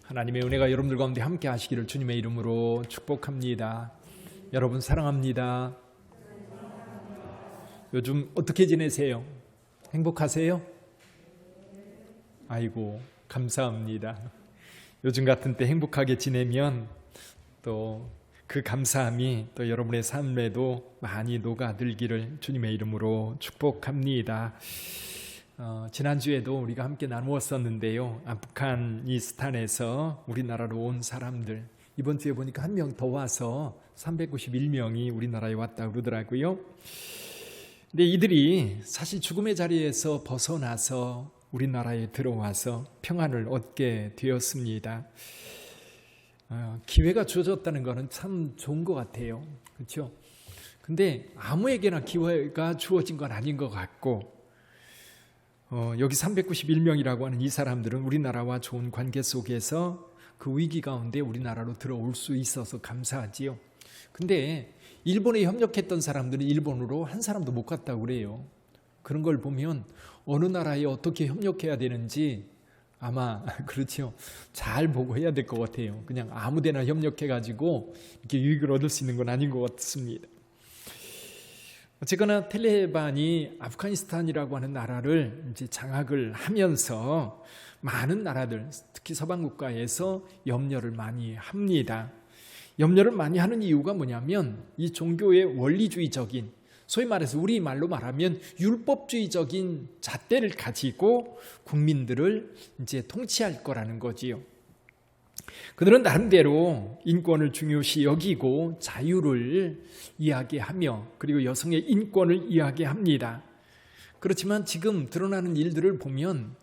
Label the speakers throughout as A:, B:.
A: 하나님의 은혜가 여러분들 가운데 함께 하시기를 주님의 이름으로 축복합니다. 여러분 사랑합니다. 요즘 어떻게 지내세요? 행복하세요? 아이고, 감사합니다. 요즘 같은 때 행복하게 지내면 또 그 감사함이 또 여러분의 삶에도 많이 녹아들기를 주님의 이름으로 축복합니다. 지난주에도 우리가 함께 나누었었는데요. 아프가니스탄에서 우리나라로 온 사람들, 이번 주에 보니까 한 명 더 와서 391명이 우리나라에 왔다고 그러더라고요. 근데 이들이 사실 죽음의 자리에서 벗어나서 우리나라에 들어와서 평안을 얻게 되었습니다. 기회가 주어졌다는 것은 참 좋은 것 같아요. 그렇죠? 근데 아무에게나 기회가 주어진 건 아닌 것 같고, 여기 391명이라고 하는 이 사람들은 우리나라와 좋은 관계 속에서 그 위기 가운데 우리나라로 들어올 수 있어서 감사하지요. 근데 일본에 협력했던 사람들은 일본으로 한 사람도 못 갔다고 그래요. 그런 걸 보면 어느 나라에 어떻게 협력해야 되는지 아마 그렇죠. 잘 보고 해야 될 것 같아요. 그냥 아무데나 협력해가지고 이렇게 유익을 얻을 수 있는 건 아닌 것 같습니다. 어쨌거나 텔레반이 아프가니스탄이라고 하는 나라를 이제 장악을 하면서 많은 나라들, 특히 서방 국가에서 염려를 많이 합니다. 염려를 많이 하는 이유가 뭐냐면 이 종교의 원리주의적인, 소위 말해서 우리 말로 말하면 율법주의적인 잣대를 가지고 국민들을 이제 통치할 거라는 거지요. 그들은 나름대로 인권을 중요시 여기고 자유를 이야기하며 그리고 여성의 인권을 이야기합니다. 그렇지만 지금 드러나는 일들을 보면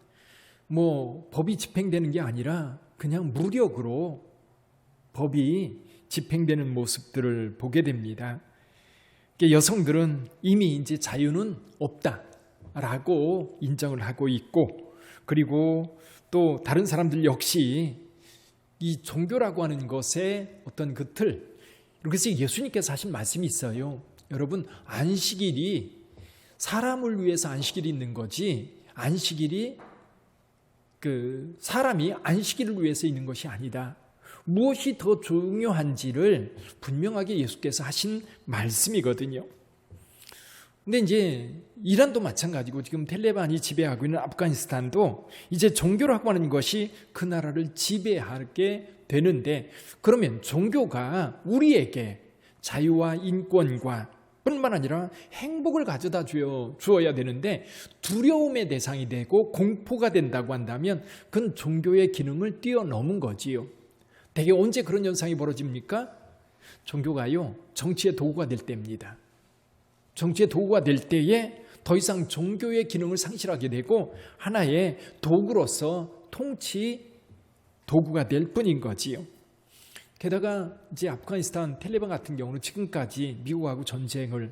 A: 법이 집행되는 게 아니라 그냥 무력으로 법이 집행되는 모습들을 보게 됩니다. 여성들은 이미 이제 자유는 없다라고 인정을 하고 있고, 그리고 또 다른 사람들 역시 이 종교라고 하는 것의 어떤 그 틀, 그래서 예수님께서 하신 말씀이 있어요. 여러분, 안식일이 사람을 위해서 안식일이 있는 거지, 안식일이 사람이 안식일을 위해서 있는 것이 아니다. 무엇이 더 중요한지를 분명하게 예수께서 하신 말씀이거든요. 근데 이제 이란도 마찬가지고 지금 텔레반이 지배하고 있는 아프가니스탄도 이제 종교라고 하는 것이 그 나라를 지배하게 되는데, 그러면 종교가 우리에게 자유와 인권과 뿐만 아니라 행복을 가져다 주어야 되는데 두려움의 대상이 되고 공포가 된다고 한다면 그건 종교의 기능을 뛰어넘은 거지요. 대개 언제 그런 현상이 벌어집니까? 종교가요, 정치의 도구가 될 때입니다. 정치의 도구가 될 때에 더 이상 종교의 기능을 상실하게 되고 하나의 도구로서 통치 도구가 될 뿐인 거지요. 게다가 이제 아프가니스탄 텔레반 같은 경우는 지금까지 미국하고 전쟁을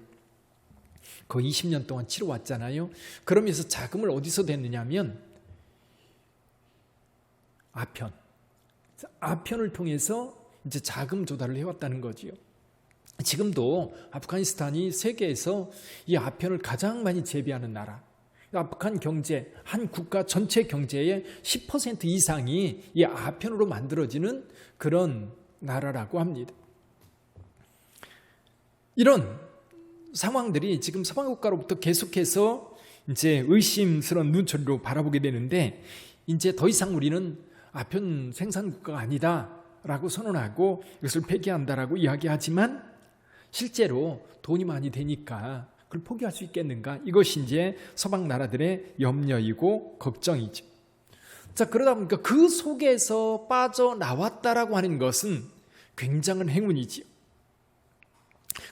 A: 거의 20년 동안 치러왔잖아요. 그러면서 자금을 어디서 댔느냐면 아편을 통해서 이제 자금 조달을 해왔다는 거지요. 지금도 아프가니스탄이 세계에서 이 아편을 가장 많이 재배하는 나라. 아프간 경제, 한 국가 전체 경제의 10% 이상이 이 아편으로 만들어지는 그런 나라라고 합니다. 이런 상황들이 지금 서방 국가로부터 계속해서 이제 의심스러운 눈초리로 바라보게 되는데, 이제 더 이상 우리는 아편 생산 국가가 아니다라고 선언하고 이것을 폐기한다라고 이야기하지만 실제로 돈이 많이 되니까 그걸 포기할 수 있겠는가? 이것이 이제 서방 나라들의 염려이고 걱정이죠. 자, 그러다 보니까 그 속에서 빠져나왔다라고 하는 것은 굉장한 행운이지요.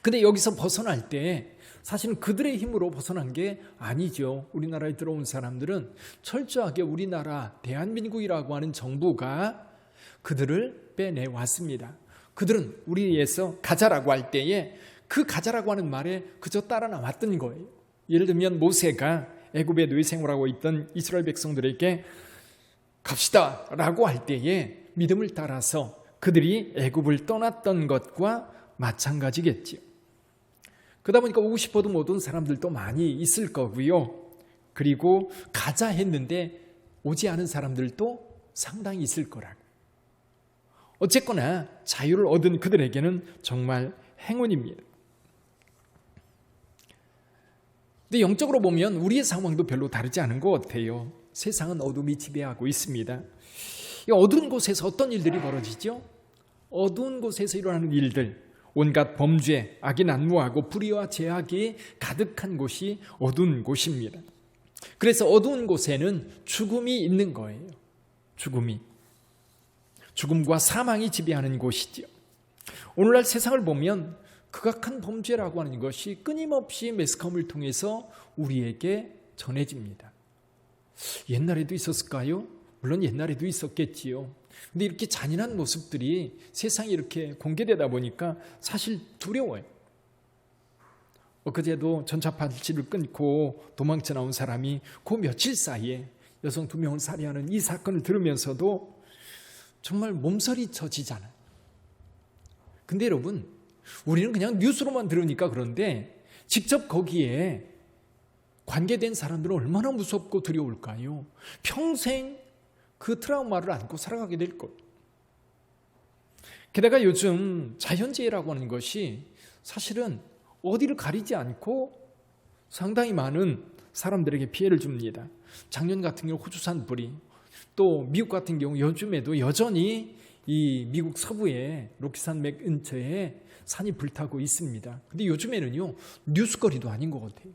A: 근데 여기서 벗어날 때 사실은 그들의 힘으로 벗어난 게 아니죠. 우리나라에 들어온 사람들은 철저하게 우리나라 대한민국이라고 하는 정부가 그들을 빼내왔습니다. 그들은 우리에서 가자라고 할 때에 그 가자라고 하는 말에 그저 따라 나왔던 거예요. 예를 들면 모세가 애굽에 노예 생활하고 있던 이스라엘 백성들에게 갑시다 라고 할 때에 믿음을 따라서 그들이 애굽을 떠났던 것과 마찬가지겠지요. 그러다 보니까 오고 싶어도 못 온 사람들도 많이 있을 거고요. 그리고 가자 했는데 오지 않은 사람들도 상당히 있을 거라고. 어쨌거나 자유를 얻은 그들에게는 정말 행운입니다. 근데 영적으로 보면 우리의 상황도 별로 다르지 않은 것 같아요. 세상은 어둠이 지배하고 있습니다. 이 어두운 곳에서 어떤 일들이 벌어지죠? 어두운 곳에서 일어나는 일들, 온갖 범죄, 악이 난무하고 불의와 죄악이 가득한 곳이 어두운 곳입니다. 그래서 어두운 곳에는 죽음이 있는 거예요. 죽음과 사망이 지배하는 곳이지요. 오늘날 세상을 보면 극악한 범죄라고 하는 것이 끊임없이 매스컴을 통해서 우리에게 전해집니다. 옛날에도 있었을까요? 물론 옛날에도 있었겠지요. 근데 이렇게 잔인한 모습들이 세상에 이렇게 공개되다 보니까 사실 두려워요. 엊그제도 전차팔찌를 끊고 도망쳐 나온 사람이 그 며칠 사이에 여성 2명을 살해하는 이 사건을 들으면서도 정말 몸서리 쳐지잖아요. 근데 여러분, 우리는 그냥 뉴스로만 들으니까 그런데 직접 거기에 관계된 사람들은 얼마나 무섭고 두려울까요? 평생 그 트라우마를 안고 살아가게 될 것. 게다가 요즘 자연재해라고 하는 것이 사실은 어디를 가리지 않고 상당히 많은 사람들에게 피해를 줍니다. 작년 같은 경우 호주 산불이, 또 미국 같은 경우 요즘에도 여전히 이 미국 서부의 로키산 맥 근처에 산이 불타고 있습니다. 근데 요즘에는요, 뉴스거리도 아닌 것 같아요.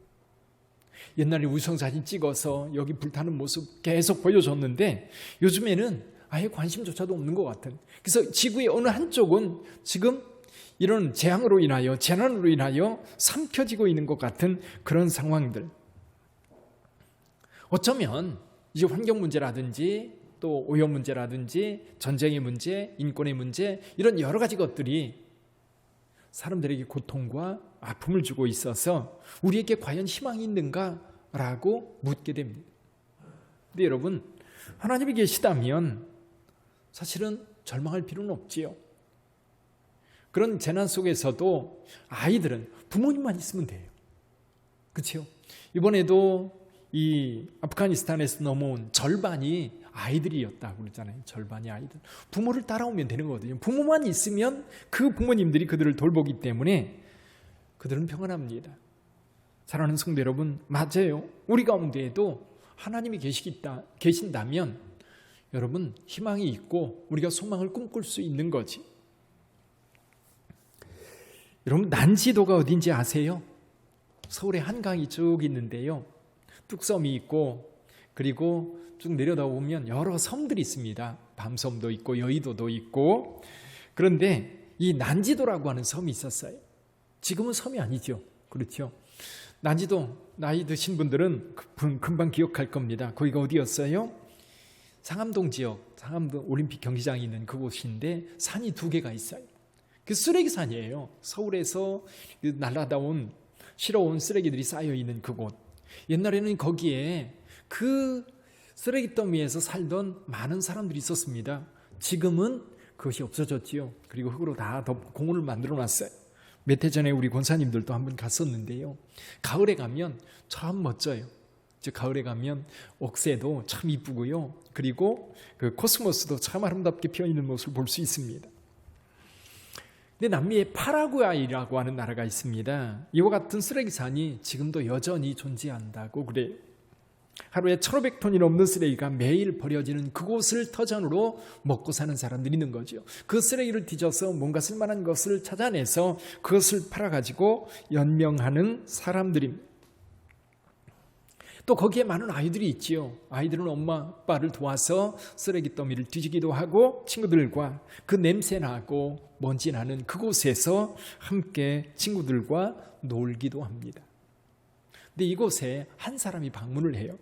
A: 옛날에 위성사진 찍어서 여기 불타는 모습 계속 보여줬는데 요즘에는 아예 관심조차도 없는 것 같은. 그래서 지구의 어느 한쪽은 지금 이런 재앙으로 인하여, 재난으로 인하여 삼켜지고 있는 것 같은 그런 상황들. 어쩌면 이제 환경 문제라든지 또 오염 문제라든지 전쟁의 문제, 인권의 문제, 이런 여러 가지 것들이 사람들에게 고통과 아픔을 주고 있어서 우리에게 과연 희망이 있는가라고 묻게 됩니다. 근데 여러분, 하나님이 계시다면 사실은 절망할 필요는 없지요. 그런 재난 속에서도 아이들은 부모님만 있으면 돼요. 그렇죠? 이번에도 이 아프가니스탄에서 넘어온 절반이 아이들이었다고 그러잖아요. 절반이 아이들. 부모를 따라오면 되는 거거든요. 부모만 있으면 그 부모님들이 그들을 돌보기 때문에 그들은 평안합니다. 사랑하는 성도 여러분, 맞아요. 우리 가운데에도 하나님이 계신다면 여러분 희망이 있고 우리가 소망을 꿈꿀 수 있는 거지. 여러분, 난지도가 어딘지 아세요? 서울에 한강이 쭉 있는데요. 뚝섬이 있고 그리고 쭉 내려다 보면 여러 섬들이 있습니다. 밤섬도 있고 여의도도 있고. 그런데 이 난지도라고 하는 섬이 있었어요. 지금은 섬이 아니죠. 그렇죠? 난지도 나이 드신 분들은 금방 기억할 겁니다. 거기가 어디였어요? 상암동 지역, 상암동 올림픽 경기장이 있는 그곳인데 산이 2개가 있어요. 그 쓰레기산이에요. 서울에서 날아다온 실어온 쓰레기들이 쌓여있는 그곳. 옛날에는 거기에 그 쓰레기 더미에서 살던 많은 사람들이 있었습니다. 지금은 그것이 없어졌지요. 그리고 흙으로 다 덮고 공원을 만들어 놨어요. 몇 해 전에 우리 권사님들도 한번 갔었는데요. 가을에 가면 참 멋져요. 가을에 가면 옥새도 참 이쁘고요. 그리고 그 코스모스도 참 아름답게 피어있는 모습을 볼 수 있습니다. 근데 남미에 파라과이라고 하는 나라가 있습니다. 이와 같은 쓰레기산이 지금도 여전히 존재한다고 그래요. 하루에 1,500톤이 넘는 쓰레기가 매일 버려지는 그곳을 터전으로 먹고 사는 사람들이 있는 거죠. 그 쓰레기를 뒤져서 뭔가 쓸만한 것을 찾아내서 그것을 팔아가지고 연명하는 사람들입니다. 또 거기에 많은 아이들이 있지요. 아이들은 엄마 아빠를 도와서 쓰레기 더미를 뒤지기도 하고 친구들과 그 냄새 나고 먼지 나는 그곳에서 함께 친구들과 놀기도 합니다. 근데 이곳에 한 사람이 방문을 해요.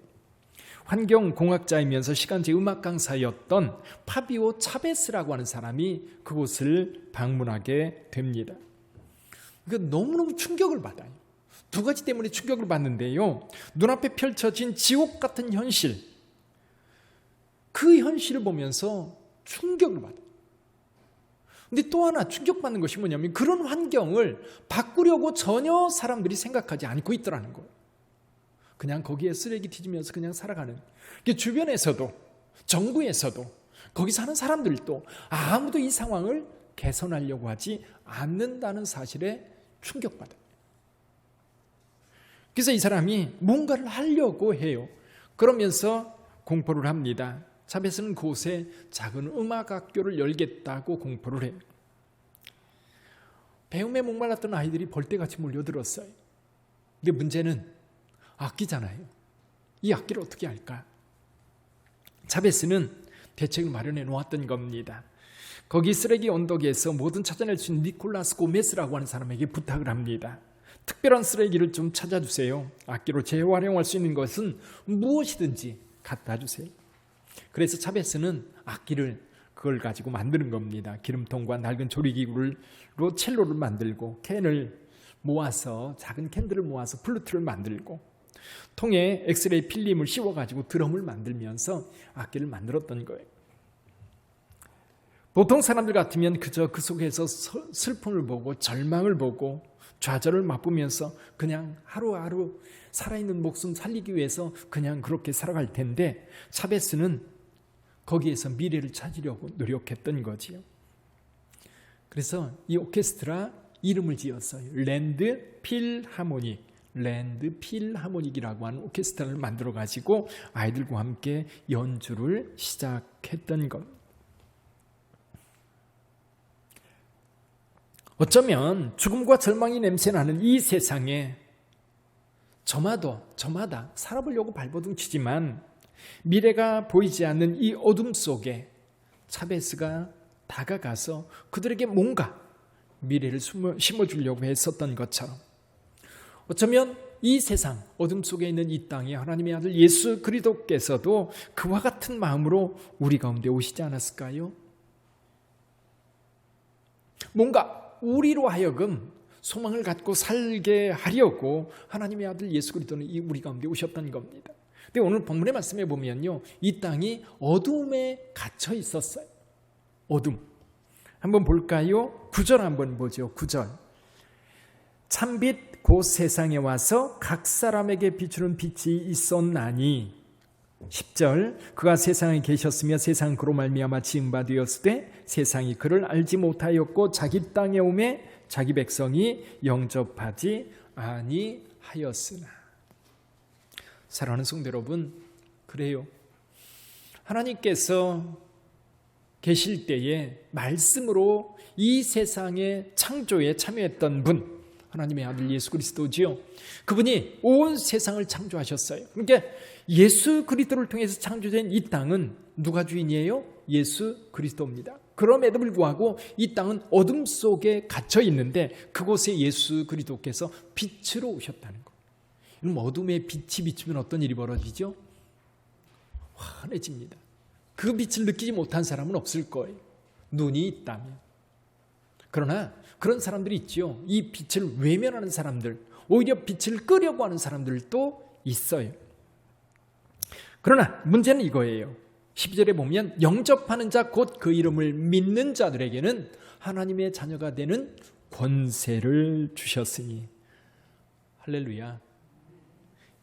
A: 환경공학자이면서 시간제 음악 강사였던 파비오 차베스라고 하는 사람이 그곳을 방문하게 됩니다. 너무너무 충격을 받아요. 2가지 때문에 충격을 받는데요. 눈앞에 펼쳐진 지옥 같은 현실, 그 현실을 보면서 충격을 받아요. 근데 또 하나 충격받는 것이 뭐냐면 그런 환경을 바꾸려고 전혀 사람들이 생각하지 않고 있더라는 거예요. 그냥 거기에 쓰레기 뒤지면서 그냥 살아가는. 주변에서도 정부에서도 거기 사는 사람들도 아무도 이 상황을 개선하려고 하지 않는다는 사실에 충격받아요. 그래서 이 사람이 뭔가를 하려고 해요. 그러면서 공포를 합니다. 자베스는 그곳에 작은 음악학교를 열겠다고 공포를 해요. 배움에 목말랐던 아이들이 벌떼같이 몰려들었어요. 근데 문제는 악기잖아요. 이 악기를 어떻게 할까? 자베스는 대책을 마련해 놓았던 겁니다. 거기 쓰레기 언덕에서 뭐든 찾아낼 수 있는 니콜라스 고메스라고 하는 사람에게 부탁을 합니다. 특별한 쓰레기를 좀 찾아주세요. 악기로 재활용할 수 있는 것은 무엇이든지 갖다 주세요. 그래서 자베스는 악기를 그걸 가지고 만드는 겁니다. 기름통과 낡은 조리기구로 첼로를 만들고 캔을 모아서 작은 캔들을 모아서 플루트를 만들고 통에 엑스레이 필름을 씌워가지고 드럼을 만들면서 악기를 만들었던 거예요. 보통 사람들 같으면 그저 그 속에서 슬픔을 보고 절망을 보고 좌절을 맛보면서 그냥 하루하루 살아있는 목숨 살리기 위해서 그냥 그렇게 살아갈 텐데 자베스는 거기에서 미래를 찾으려고 노력했던 거지요. 그래서 이 오케스트라 이름을 지었어요. 랜드 필하모닉이라고 하는 오케스트라를 만들어 가지고 아이들과 함께 연주를 시작했던 것. 어쩌면 죽음과 절망이 냄새나는 이 세상에 저마다 살아보려고 발버둥 치지만 미래가 보이지 않는 이 어둠 속에 자베스가 다가가서 그들에게 뭔가 미래를 심어주려고 했었던 것처럼 어쩌면 이 세상 어둠 속에 있는 이 땅에 하나님의 아들 예수 그리스도께서도 그와 같은 마음으로 우리 가운데 오시지 않았을까요? 뭔가 우리로 하여금 소망을 갖고 살게 하려고 하나님의 아들 예수 그리스도는 우리 가운데 오셨던 겁니다. 근데 오늘 본문의 말씀에 보면요, 이 땅이 어둠에 갇혀 있었어요. 어둠. 한번 볼까요? 9절 한번 보죠. 9절. 참빛 곧 세상에 와서 각 사람에게 비추는 빛이 있었나니 10절 그가 세상에 계셨으며 세상은 그로 말미암아 지은 바 되었으되 세상이 그를 알지 못하였고 자기 땅에 오매 자기 백성이 영접하지 아니하였으나. 사랑하는 성도 여러분, 그래요. 하나님께서 계실 때에 말씀으로 이 세상의 창조에 참여했던 분, 하나님의 아들 예수 그리스도지요. 그분이 온 세상을 창조하셨어요. 그러니까 예수 그리스도를 통해서 창조된 이 땅은 누가 주인이에요? 예수 그리스도입니다. 그럼에도 불구하고 이 땅은 어둠 속에 갇혀 있는데 그곳에 예수 그리스도께서 빛으로 오셨다는 거. 그럼 어둠에 빛이 비추면 어떤 일이 벌어지죠? 환해집니다. 그 빛을 느끼지 못한 사람은 없을 거예요. 눈이 있다면. 그러나 그런 사람들이 있죠. 이 빛을 외면하는 사람들, 오히려 빛을 끄려고 하는 사람들도 있어요. 그러나 문제는 이거예요. 12절에 보면 영접하는 자 곧 그 이름을 믿는 자들에게는 하나님의 자녀가 되는 권세를 주셨으니. 할렐루야.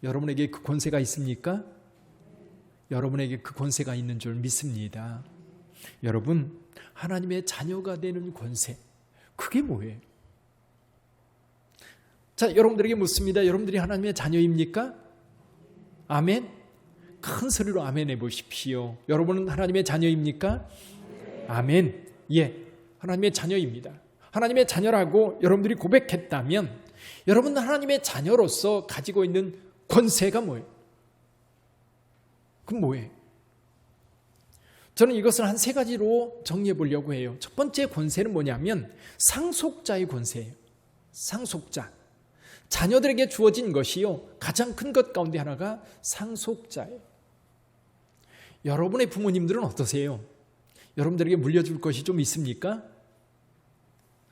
A: 여러분에게 그 권세가 있습니까? 여러분에게 그 권세가 있는 줄 믿습니다. 여러분, 하나님의 자녀가 되는 권세, 그게 뭐예요? 자, 여러분들에게 묻습니다. 여러분들이 하나님의 자녀입니까? 아멘? 큰 소리로 아멘 해보십시오. 여러분은 하나님의 자녀입니까? 아멘. 예, 하나님의 자녀입니다. 하나님의 자녀라고 여러분들이 고백했다면 여러분은 하나님의 자녀로서 가지고 있는 권세가 뭐예요? 그럼 뭐예요? 저는 이것을 한 세 가지로 정리해 보려고 해요. 첫 번째 권세는 뭐냐면 상속자의 권세예요. 상속자. 자녀들에게 주어진 것이요, 가장 큰 것 가운데 하나가 상속자예요. 여러분의 부모님들은 어떠세요? 여러분들에게 물려줄 것이 좀 있습니까?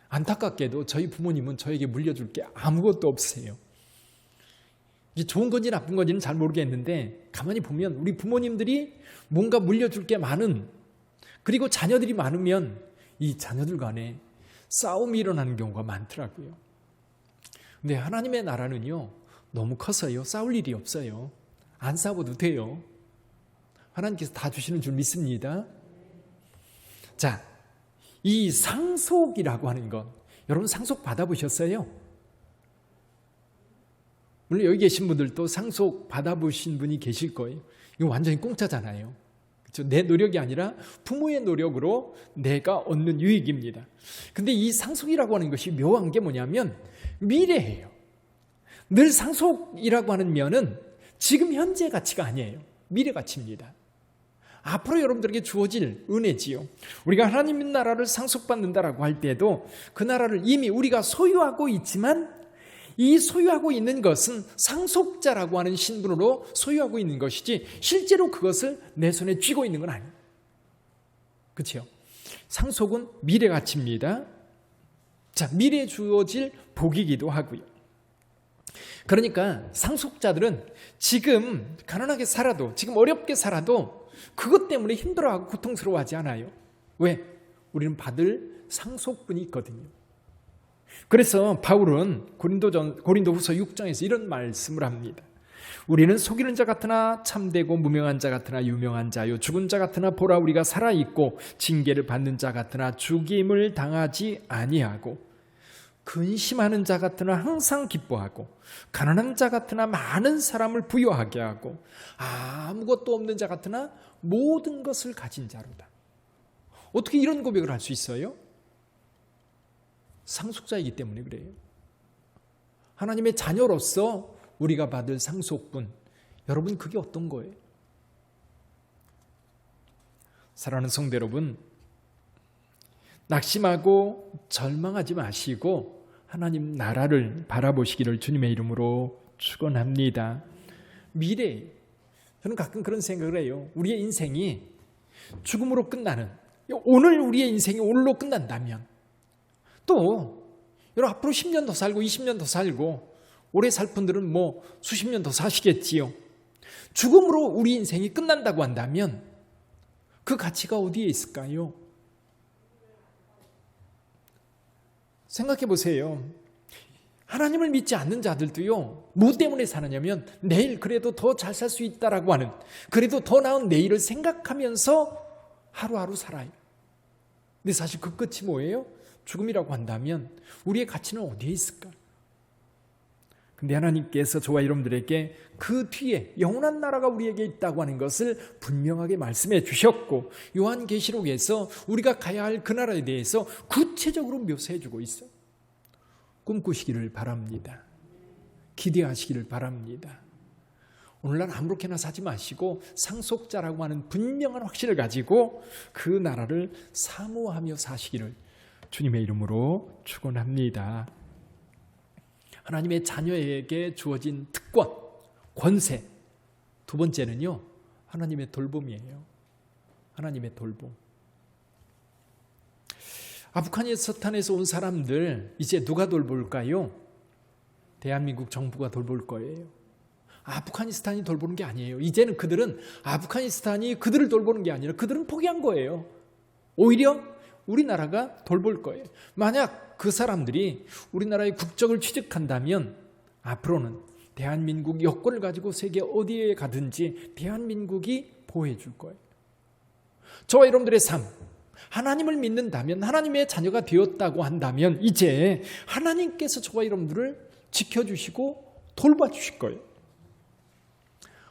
A: 안타깝게도 저희 부모님은 저에게 물려줄 게 아무것도 없으세요. 이게 좋은 건지 나쁜 건지는 잘 모르겠는데 가만히 보면 우리 부모님들이 뭔가 물려줄 게 많은, 그리고 자녀들이 많으면 이 자녀들 간에 싸움이 일어나는 경우가 많더라고요. 근데 하나님의 나라는요, 너무 커서요, 싸울 일이 없어요. 안 싸워도 돼요. 하나님께서 다 주시는 줄 믿습니다. 자, 이 상속이라고 하는 것, 여러분 상속 받아보셨어요? 물론 여기 계신 분들도 상속 받아보신 분이 계실 거예요. 이거 완전히 공짜잖아요. 그렇죠? 내 노력이 아니라 부모의 노력으로 내가 얻는 유익입니다. 근데 이 상속이라고 하는 것이 묘한 게 뭐냐면 미래예요. 늘 상속이라고 하는 면은 지금 현재 가치가 아니에요. 미래 가치입니다. 앞으로 여러분들에게 주어질 은혜지요. 우리가 하나님 나라를 상속받는다라고 할 때도 그 나라를 이미 우리가 소유하고 있지만 이 소유하고 있는 것은 상속자라고 하는 신분으로 소유하고 있는 것이지 실제로 그것을 내 손에 쥐고 있는 건 아니에요. 그렇죠? 상속은 미래 가치입니다. 자, 미래에 주어질 복이기도 하고요. 그러니까 상속자들은 지금 가난하게 살아도, 지금 어렵게 살아도 그것 때문에 힘들어하고 고통스러워하지 않아요. 왜? 우리는 받을 상속분이 있거든요. 그래서 바울은 고린도후서 6장에서 이런 말씀을 합니다. 우리는 속이는 자 같으나 참되고 무명한 자 같으나 유명한 자요, 죽은 자 같으나 보라 우리가 살아있고 징계를 받는 자 같으나 죽임을 당하지 아니하고, 근심하는 자 같으나 항상 기뻐하고, 가난한 자 같으나 많은 사람을 부유하게 하고, 아무것도 없는 자 같으나 모든 것을 가진 자로다. 어떻게 이런 고백을 할 수 있어요? 상속자이기 때문에 그래요. 하나님의 자녀로서 우리가 받을 상속분, 여러분 그게 어떤 거예요? 사랑하는 성도 여러분, 낙심하고 절망하지 마시고 하나님 나라를 바라보시기를 주님의 이름으로 축원합니다. 미래, 저는 가끔 그런 생각을 해요. 우리의 인생이 죽음으로 끝나는, 오늘 우리의 인생이 오늘로 끝난다면 또 여러분 앞으로 10년 더 살고 20년 더 살고 오래 살 분들은 뭐 수십 년 더 사시겠지요. 죽음으로 우리 인생이 끝난다고 한다면 그 가치가 어디에 있을까요? 생각해 보세요. 하나님을 믿지 않는 자들도요, 뭐 때문에 사느냐면 내일 그래도 더 잘 살 수 있다라고 하는, 그래도 더 나은 내일을 생각하면서 하루하루 살아요. 근데 사실 그 끝이 뭐예요? 죽음이라고 한다면 우리의 가치는 어디에 있을까? 근데 하나님께서 저와 여러분들에게 그 뒤에 영원한 나라가 우리에게 있다고 하는 것을 분명하게 말씀해 주셨고, 요한계시록에서 우리가 가야 할 그 나라에 대해서 구체적으로 묘사해 주고 있어요. 꿈꾸시기를 바랍니다. 기대하시기를 바랍니다. 오늘날 아무렇게나 사지 마시고 상속자라고 하는 분명한 확신을 가지고 그 나라를 사모하며 사시기를 주님의 이름으로 축원합니다. 하나님의 자녀에게 주어진 특권, 권세. 두 번째는요, 하나님의 돌봄이에요. 하나님의 돌봄. 아프가니스탄에서 온 사람들 이제 누가 돌볼까요? 대한민국 정부가 돌볼 거예요. 아프가니스탄이 돌보는 게 아니에요. 이제는 그들은 아프가니스탄이 그들을 돌보는 게 아니라 그들은 포기한 거예요. 오히려 우리나라가 돌볼 거예요. 만약 그 사람들이 우리나라의 국적을 취득한다면 앞으로는 대한민국 여권을 가지고 세계 어디에 가든지 대한민국이 보호해 줄 거예요. 저와 여러분들의 삶, 하나님을 믿는다면, 하나님의 자녀가 되었다고 한다면 이제 하나님께서 저와 여러분들을 지켜주시고 돌봐주실 거예요.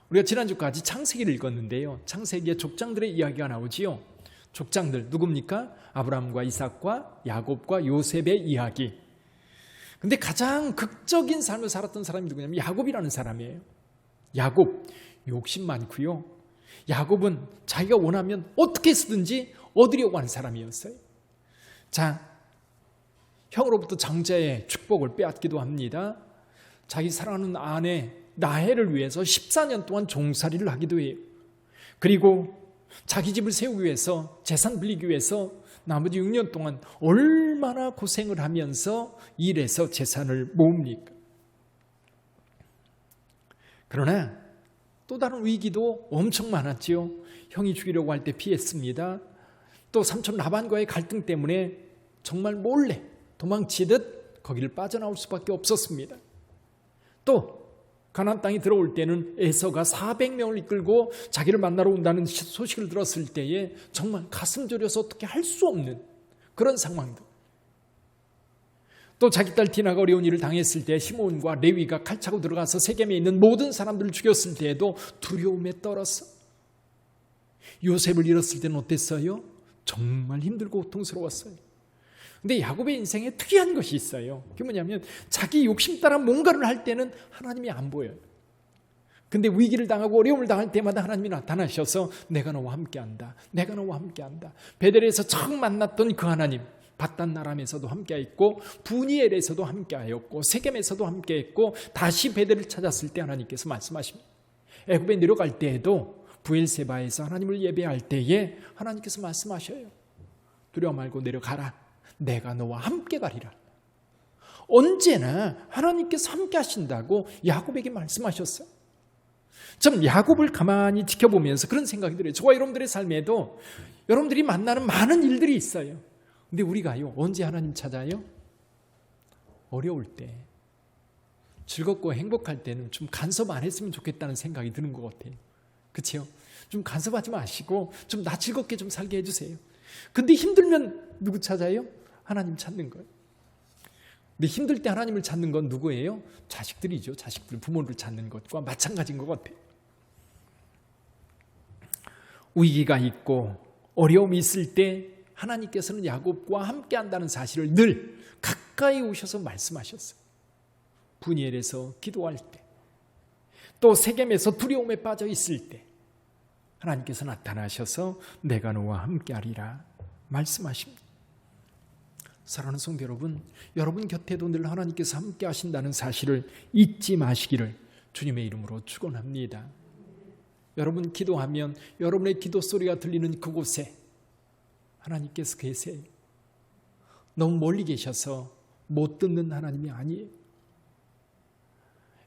A: 우리가 지난주까지 창세기를 읽었는데요, 창세기의 족장들의 이야기가 나오지요. 족장들 누굽니까? 아브라함과 이삭과 야곱과 요셉의 이야기. 근데 가장 극적인 삶을 살았던 사람이 누구냐면 야곱이라는 사람이에요. 야곱, 욕심 많고요. 야곱은 자기가 원하면 어떻게 쓰든지 얻으려고 하는 사람이었어요. 자, 형으로부터 장자의 축복을 빼앗기도 합니다. 자기 사랑하는 아내 라헬을 위해서 14년 동안 종살이를 하기도 해요. 그리고 자기 집을 세우기 위해서, 재산 빌리기 위해서 나머지 6년 동안 얼마나 고생을 하면서 일해서 재산을 모읍니까? 그러나 또 다른 위기도 엄청 많았지요. 형이 죽이려고 할 때 피했습니다. 또 삼촌 라반과의 갈등 때문에 정말 몰래 도망치듯 거기를 빠져나올 수밖에 없었습니다. 또 가나안 땅에 들어올 때는 에서가 400명을 이끌고 자기를 만나러 온다는 소식을 들었을 때에 정말 가슴 졸여서 어떻게 할 수 없는 그런 상황들. 또 자기 딸 디나가 어려운 일을 당했을 때 시몬과 레위가 칼 차고 들어가서 세겜에 있는 모든 사람들을 죽였을 때에도 두려움에 떨었어. 요셉을 잃었을 때는 어땠어요? 정말 힘들고 고통스러웠어요. 근데 야곱의 인생에 특이한 것이 있어요. 그게 뭐냐면 자기 욕심 따라 뭔가를 할 때는 하나님이 안 보여요. 근데 위기를 당하고 어려움을 당할 때마다 하나님이 나타나셔서 내가 너와 함께한다. 내가 너와 함께한다. 베델에서 처음 만났던 그 하나님, 바단 아람에서도 함께했고 부니엘에서도 함께하였고 세겜에서도 함께했고 다시 베델을 찾았을 때 하나님께서 말씀하십니다. 애굽에 내려갈 때에도 부엘세바에서 하나님을 예배할 때에 하나님께서 말씀하셔요. 두려워 말고 내려가라. 내가 너와 함께 가리라. 언제나 하나님께서 함께 하신다고 야곱에게 말씀하셨어요. 좀 야곱을 가만히 지켜보면서 그런 생각이 들어요. 저와 여러분들의 삶에도 여러분들이 만나는 많은 일들이 있어요. 근데 우리가요, 언제 하나님 찾아요? 어려울 때, 즐겁고 행복할 때는 좀 간섭 안 했으면 좋겠다는 생각이 드는 것 같아요. 그렇죠? 좀 간섭하지 마시고 좀 나 즐겁게 좀 살게 해주세요. 근데 힘들면 누구 찾아요? 하나님 찾는 거예요. 근데 힘들 때 하나님을 찾는 건 누구예요? 자식들이죠. 자식들, 부모를 찾는 것과 마찬가지인 것 같아요. 위기가 있고 어려움이 있을 때 하나님께서는 야곱과 함께 한다는 사실을 늘 가까이 오셔서 말씀하셨어요. 부니엘에서 기도할 때, 또 세겜에서 두려움에 빠져 있을 때 하나님께서 나타나셔서 내가 너와 함께하리라 말씀하십니다. 사랑하는 성도 여러분, 여러분 곁에도 늘 하나님께서 함께 하신다는 사실을 잊지 마시기를 주님의 이름으로 축원합니다. 여러분 기도하면 여러분의 기도 소리가 들리는 그곳에 하나님께서 계세요. 너무 멀리 계셔서 못 듣는 하나님이 아니에요.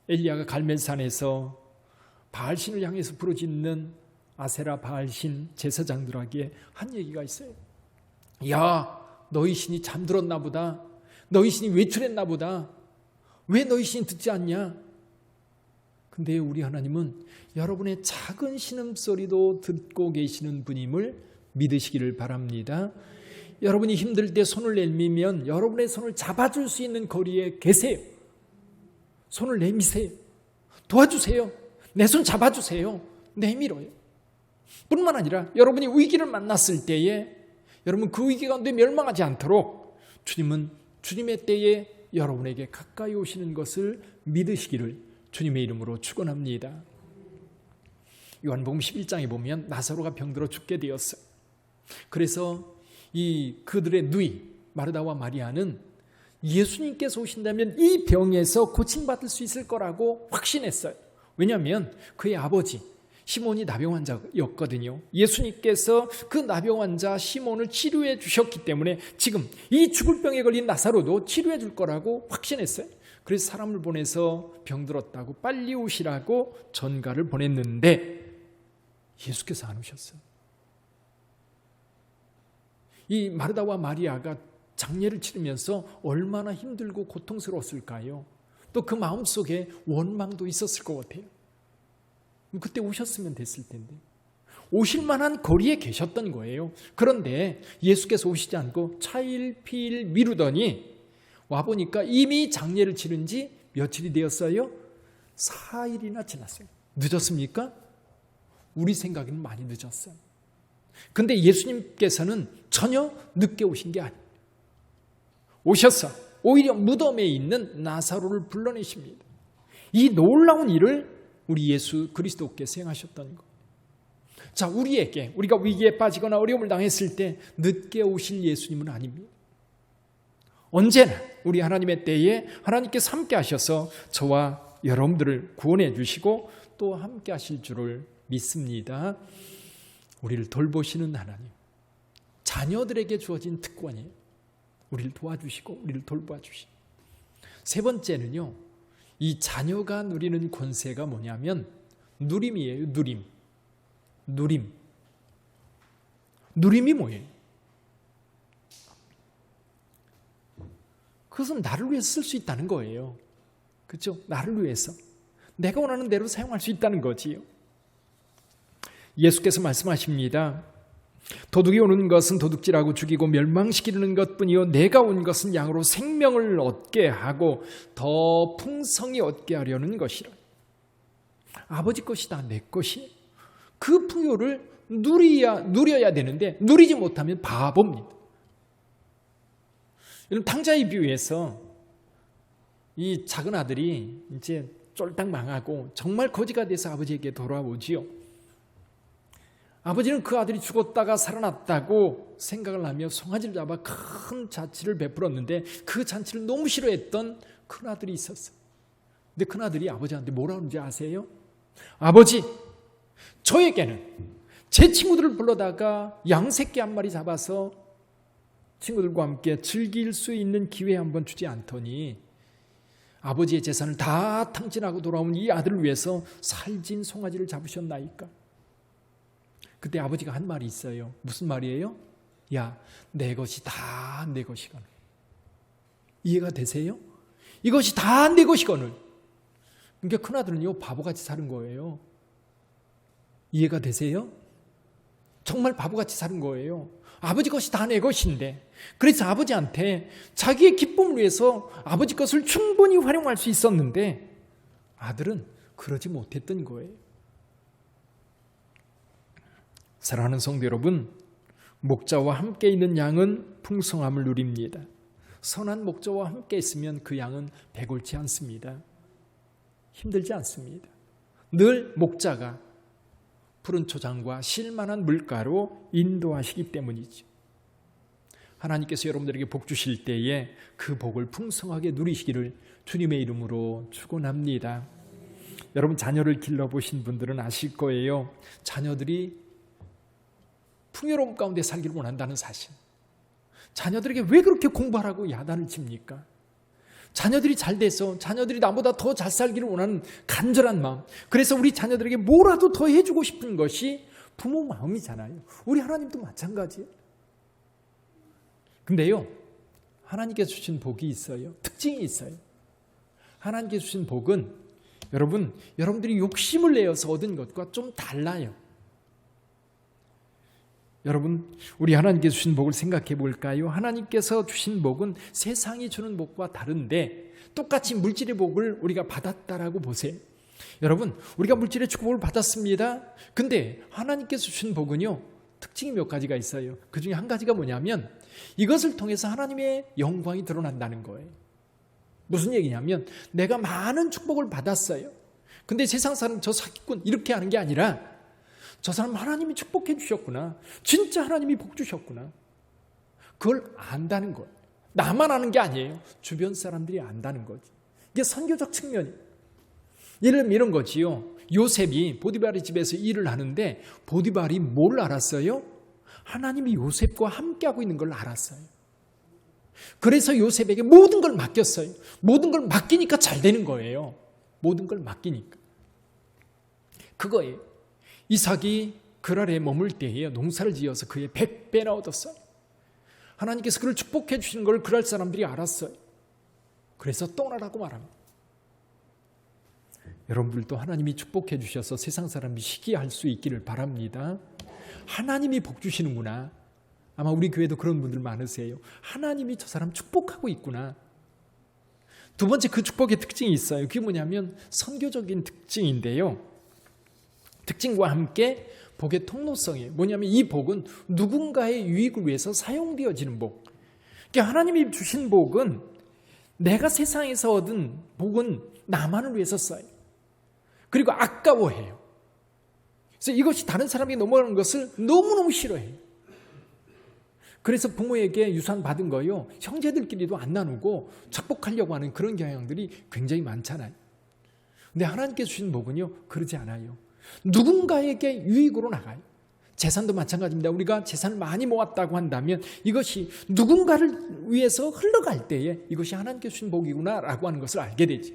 A: 엘리야가 갈멜산에서 바알신을 향해서 부르짖는 아세라 바알신 제사장들에게 한 얘기가 있어요. 야, 너희 신이 잠들었나 보다. 너희 신이 외출했나 보다. 왜 너희 신이 듣지 않냐? 근데 우리 하나님은 여러분의 작은 신음소리도 듣고 계시는 분임을 믿으시기를 바랍니다. 여러분이 힘들 때 손을 내밀면 여러분의 손을 잡아줄 수 있는 거리에 계세요. 손을 내미세요. 도와주세요. 내 손 잡아주세요. 내밀어요. 뿐만 아니라 여러분이 위기를 만났을 때에 여러분 그 위기 가운데 멸망하지 않도록 주님은 주님의 때에 여러분에게 가까이 오시는 것을 믿으시기를 주님의 이름으로 축원합니다. 요한복음 11장에 보면 나사로가 병들어 죽게 되었어요. 그래서 그들의 누이 마르다와 마리아는 예수님께서 오신다면 이 병에서 고침받을 수 있을 거라고 확신했어요. 왜냐하면 그의 아버지 시몬이 나병 환자였거든요. 예수님께서 그 나병 환자 시몬을 치료해 주셨기 때문에 지금 이 죽을 병에 걸린 나사로도 치료해 줄 거라고 확신했어요. 그래서 사람을 보내서 병들었다고 빨리 오시라고 전가를 보냈는데 예수께서 안 오셨어요. 이 마르다와 마리아가 장례를 치르면서 얼마나 힘들고 고통스러웠을까요? 또 그 마음속에 원망도 있었을 것 같아요. 그때 오셨으면 됐을 텐데. 오실 만한 거리에 계셨던 거예요. 그런데 예수께서 오시지 않고 차일피일 미루더니 와보니까 이미 장례를 치른 지 며칠이 되었어요? 4일이나 지났어요. 늦었습니까? 우리 생각에는 많이 늦었어요. 근데 예수님께서는 전혀 늦게 오신 게 아니에요. 오셔서 오히려 무덤에 있는 나사로를 불러내십니다. 이 놀라운 일을 우리 예수 그리스도께서 행하셨던 것. 자, 우리가 위기에 빠지거나 어려움을 당했을 때 늦게 오실 예수님은 아닙니다. 언제나 우리 하나님의 때에 하나님께서 함께 하셔서 저와 여러분들을 구원해 주시고 또 함께 하실 줄을 믿습니다. 우리를 돌보시는 하나님, 자녀들에게 주어진 특권이에요. 우리를 도와주시고 우리를 돌봐주시고. 세 번째는요, 이 자녀가 누리는 권세가 뭐냐면 누림이에요. 누림이 뭐예요? 그것은 나를 위해서 쓸 수 있다는 거예요. 그렇죠? 나를 위해서. 내가 원하는 대로 사용할 수 있다는 거지요. 예수께서 말씀하십니다. 도둑이 오는 것은 도둑질하고 죽이고 멸망시키려는 것뿐이요 내가 온 것은 양으로 생명을 얻게 하고 더 풍성히 얻게 하려는 것이라. 아버지 것이다, 내 것이. 그 풍요를 누려야 되는데 누리지 못하면 바보입니다. 이런 탕자의 비유에서 이 작은 아들이 이제 쫄딱 망하고 정말 거지가 돼서 아버지에게 돌아오지요. 아버지는 그 아들이 죽었다가 살아났다고 생각을 하며 송아지를 잡아 큰 잔치를 베풀었는데 그 잔치를 너무 싫어했던 큰아들이 있었어요. 근데 큰아들이 아버지한테 뭐라 그러는지 아세요? 아버지, 저에게는 제 친구들을 불러다가 양새끼 한 마리 잡아서 친구들과 함께 즐길 수 있는 기회 한번 주지 않더니 아버지의 재산을 다 탕진하고 돌아온 이 아들을 위해서 살진 송아지를 잡으셨나이까? 그때 아버지가 한 말이 있어요. 무슨 말이에요? 야, 내 것이 다 내 것이거늘. 이해가 되세요? 이것이 다 내 것이거늘. 그러니까 큰아들은요, 바보같이 사는 거예요. 이해가 되세요? 정말 바보같이 사는 거예요. 아버지 것이 다 내 것인데, 그래서 아버지한테 자기의 기쁨을 위해서 아버지 것을 충분히 활용할 수 있었는데 아들은 그러지 못했던 거예요. 사랑하는 성도 여러분, 목자와 함께 있는 양은 풍성함을 누립니다. 선한 목자와 함께 있으면 그 양은 배골치 않습니다. 힘들지 않습니다. 늘 목자가 푸른 초장과 실만한 물가로 인도하시기 때문이죠. 하나님께서 여러분들에게 복 주실 때에 그 복을 풍성하게 누리시기를 주님의 이름으로 축원합니다. 여러분, 자녀를 길러보신 분들은 아실 거예요. 자녀들이 풍요로움 가운데 살기를 원한다는 사실. 자녀들에게 왜 그렇게 공부하라고 야단을 칩니까? 자녀들이 잘 돼서 자녀들이 나보다 더 잘 살기를 원하는 간절한 마음. 그래서 우리 자녀들에게 뭐라도 더 해주고 싶은 것이 부모 마음이잖아요. 우리 하나님도 마찬가지예요. 근데요, 하나님께서 주신 복이 있어요. 특징이 있어요. 하나님께서 주신 복은 여러분들이 욕심을 내어서 얻은 것과 좀 달라요. 여러분, 우리 하나님께서 주신 복을 생각해 볼까요? 하나님께서 주신 복은 세상이 주는 복과 다른데 똑같이 물질의 복을 우리가 받았다라고 보세요. 여러분, 우리가 물질의 축복을 받았습니다. 근데 하나님께서 주신 복은요, 특징이 몇 가지가 있어요. 그 중에 한 가지가 뭐냐면 이것을 통해서 하나님의 영광이 드러난다는 거예요. 무슨 얘기냐면 내가 많은 축복을 받았어요. 근데 세상 사람 저 사기꾼 이렇게 하는 게 아니라 저 사람 하나님이 축복해 주셨구나. 진짜 하나님이 복 주셨구나. 그걸 안다는 거예요. 나만 아는 게 아니에요. 주변 사람들이 안다는 거지. 이게 선교적 측면이에요. 예를 들면 이런 거지요. 요셉이 보디발의 집에서 일을 하는데 보디발이 뭘 알았어요? 하나님이 요셉과 함께하고 있는 걸 알았어요. 그래서 요셉에게 모든 걸 맡겼어요. 모든 걸 맡기니까 잘 되는 거예요. 모든 걸 맡기니까. 그거예요. 이삭이 그랄에 머물 때에 농사를 지어서 그의 100배나 얻었어요. 하나님께서 그를 축복해 주시는 걸 그랄 사람들이 알았어요. 그래서 떠나라고 말합니다. 여러분들도 하나님이 축복해 주셔서 세상 사람이 시기할 수 있기를 바랍니다. 하나님이 복 주시는구나. 아마 우리 교회도 그런 분들 많으세요. 하나님이 저 사람 축복하고 있구나. 두 번째, 그 축복의 특징이 있어요. 그게 뭐냐면 선교적인 특징인데요. 특징과 함께 복의 통로성이에요. 뭐냐면 이 복은 누군가의 유익을 위해서 사용되어지는 복. 그러니까 하나님이 주신 복은 내가 세상에서 얻은 복은 나만을 위해서 써요. 그리고 아까워해요. 그래서 이것이 다른 사람에게 넘어가는 것을 너무너무 싫어해요. 그래서 부모에게 유산 받은 거요, 형제들끼리도 안 나누고 축복하려고 하는 그런 경향들이 굉장히 많잖아요. 근데 하나님께서 주신 복은요, 그러지 않아요. 누군가에게 유익으로 나가요. 재산도 마찬가지입니다. 우리가 재산을 많이 모았다고 한다면 이것이 누군가를 위해서 흘러갈 때에 이것이 하나님께서 주신 복이구나 라고 하는 것을 알게 되지.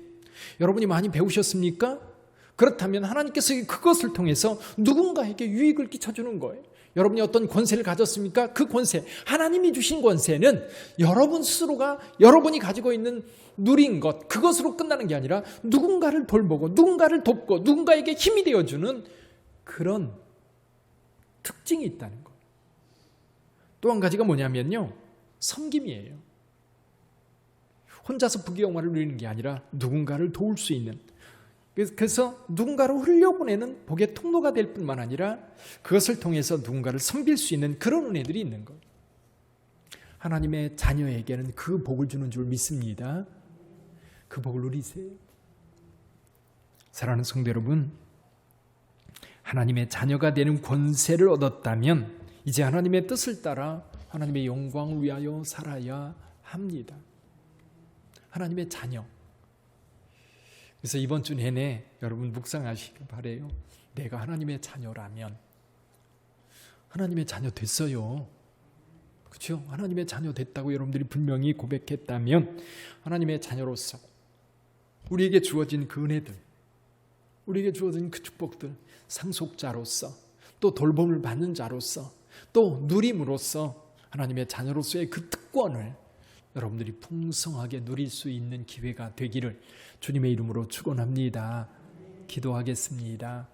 A: 여러분이 많이 배우셨습니까? 그렇다면 하나님께서 그것을 통해서 누군가에게 유익을 끼쳐주는 거예요. 여러분이 어떤 권세를 가졌습니까? 그 권세, 하나님이 주신 권세는 여러분 스스로가 여러분이 가지고 있는 누린 것, 그것으로 끝나는 게 아니라 누군가를 돌보고 누군가를 돕고 누군가에게 힘이 되어주는 그런 특징이 있다는 것. 또 한 가지가 뭐냐면요, 섬김이에요. 혼자서 부귀영화를 누리는 게 아니라 누군가를 도울 수 있는, 그래서 누군가를 흘려보내는 복의 통로가 될 뿐만 아니라 그것을 통해서 누군가를 섬길 수 있는 그런 은혜들이 있는 것. 하나님의 자녀에게는 그 복을 주는 줄 믿습니다. 그 복을 누리세요. 사랑하는 성도 여러분, 하나님의 자녀가 되는 권세를 얻었다면 이제 하나님의 뜻을 따라 하나님의 영광을 위하여 살아야 합니다. 하나님의 자녀. 그래서 이번 주 내내 여러분 묵상하시길 바라요. 내가 하나님의 자녀라면, 하나님의 자녀 됐어요. 그렇죠? 하나님의 자녀 됐다고 여러분들이 분명히 고백했다면 하나님의 자녀로서 우리에게 주어진 그 은혜들, 우리에게 주어진 그 축복들, 상속자로서 또 돌봄을 받는 자로서 또 누림으로써 하나님의 자녀로서의 그 특권을 여러분들이 풍성하게 누릴 수 있는 기회가 되기를 주님의 이름으로 축원합니다. 기도하겠습니다.